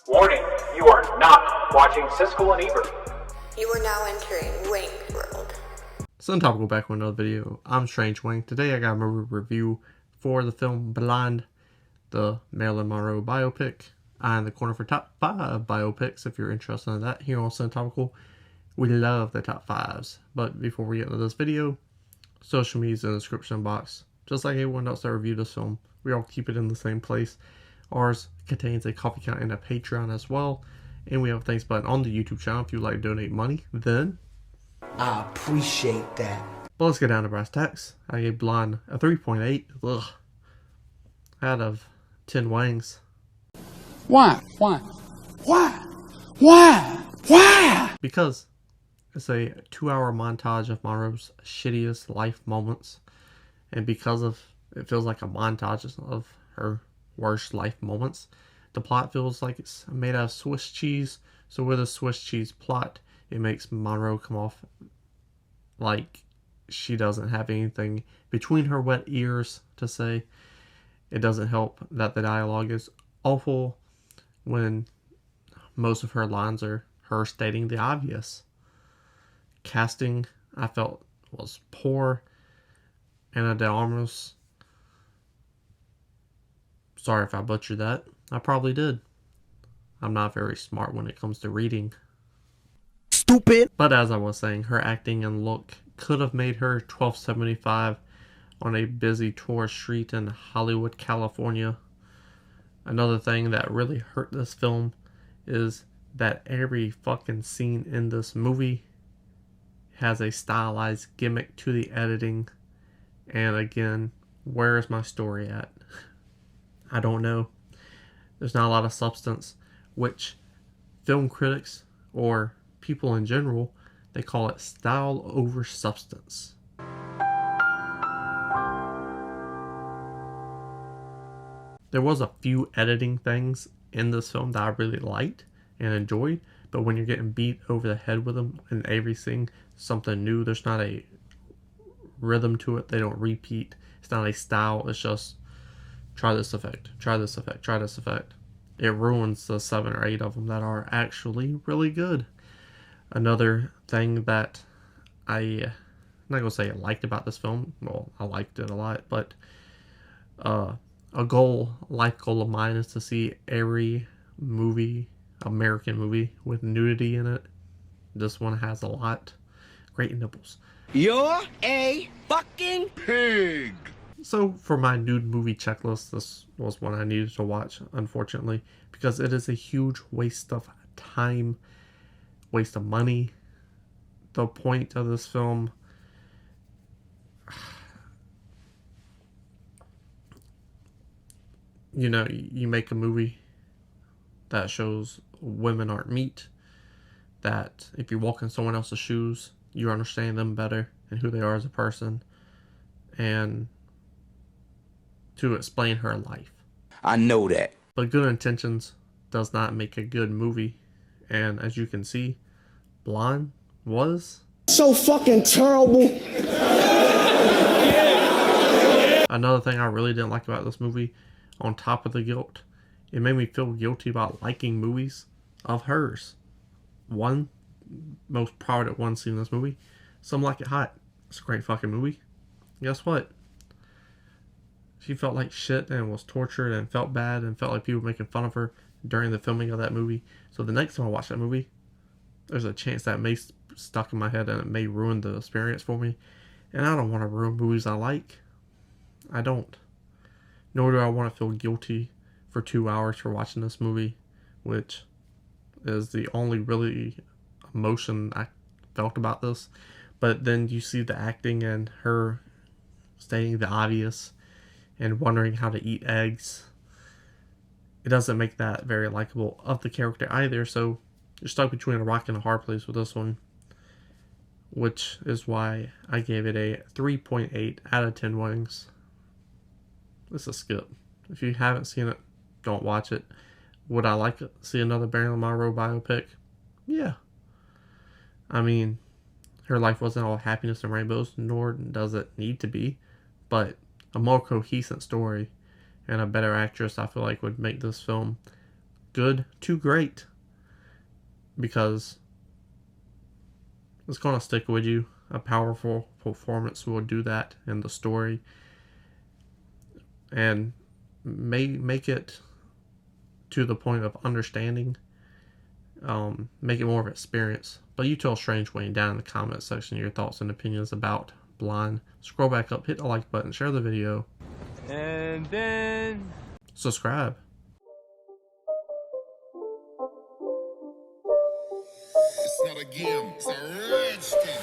Warning, you are not watching Siskel and Ebert. You are now entering Wang's world. Sun Topical back with another video. I'm Strange Wang. Today I got a movie review for the film Blonde, the Marilyn Monroe biopic. I'm in the corner for top 5 biopics if you're interested in that here on Sun Topical. We love the top 5s. But before we get into this video, social media is in the description box. Just like everyone else that reviewed this film, we all keep it in the same place. Ours contains a coffee account and a Patreon as well. And we have a thanks button on the YouTube channel if you'd like to donate money. Then I appreciate that. But let's get down to brass tacks. I gave Blonde a 3.8 out of 10 Wangs. Why? Because it's a 2-hour montage of Monroe's shittiest life moments. And because of it feels like a montage of her worst life moments. The plot feels like it's made out of Swiss cheese. So with a Swiss cheese plot, it makes Monroe come off like she doesn't have anything between her wet ears to say. It doesn't help that the dialogue is awful when most of her lines are her stating the obvious. Casting, I felt, was poor. Ana de Armas, sorry if I butchered that. I probably did. I'm not very smart when it comes to reading. Stupid. But as I was saying, her acting and look could have made her $12.75 on a busy tourist street in Hollywood, California. Another thing that really hurt this film is that every fucking scene in this movie has a stylized gimmick to the editing. And again, where is my story at? I don't know. There's not a lot of substance, which film critics or people in general, they call it style over substance. There was a few editing things in this film that I really liked and enjoyed, but when you're getting beat over the head with them in every scene, something new, there's not a rhythm to it. They don't repeat. It's not a style. It's just try this effect, try this effect, try this effect. It ruins the 7 or 8 of them that are actually really good. Another thing that I'm not gonna say I liked about this film. Well, I liked it a lot, but a life goal of mine is to see every movie, American movie, with nudity in it. This one has a lot. Great nipples. You're a fucking pig. So for my nude movie checklist, this was one I needed to watch, unfortunately, because it is a huge waste of time, waste of money. The point of this film, you know, you make a movie that shows women aren't meat, that if you walk in someone else's shoes, you understand them better and who they are as a person, and to explain her life. I know that. But good intentions does not make a good movie. And as you can see, Blonde was So fucking terrible. another thing I really didn't like about this movie. On top of the guilt, it made me feel guilty about liking movies of hers. One, most prominent one seen in this movie, Some Like It Hot. It's a great fucking movie. Guess what? She felt like shit and was tortured and felt bad and felt like people were making fun of her during the filming of that movie. So the next time I watch that movie, there's a chance that may stuck in my head and it may ruin the experience for me. And I don't want to ruin movies I like. I don't. Nor do I want to feel guilty for 2 hours for watching this movie, which is the only really emotion I felt about this. But then you see the acting and her stating the obvious and wondering how to eat eggs. It doesn't make that very likable of the character either, so you're stuck between a rock and a hard place with this one, which is why I gave it a 3.8 out of 10 Wangs. It's a skip. If you haven't seen it, don't watch it. Would I like to see another Marilyn Monroe biopic? Yeah. I mean, her life wasn't all happiness and rainbows, nor does it need to be, but a more cohesive story and a better actress, I feel like, would make this film good to great, because it's going to stick with you. A powerful performance will do that in the story, and make it to the point of understanding. Make it more of an experience. But you tell Strange Wayne down in the comment section your thoughts and opinions about Blind. Scroll back up, hit the like button, share the video, And then subscribe. It's not a game, it's a rich game.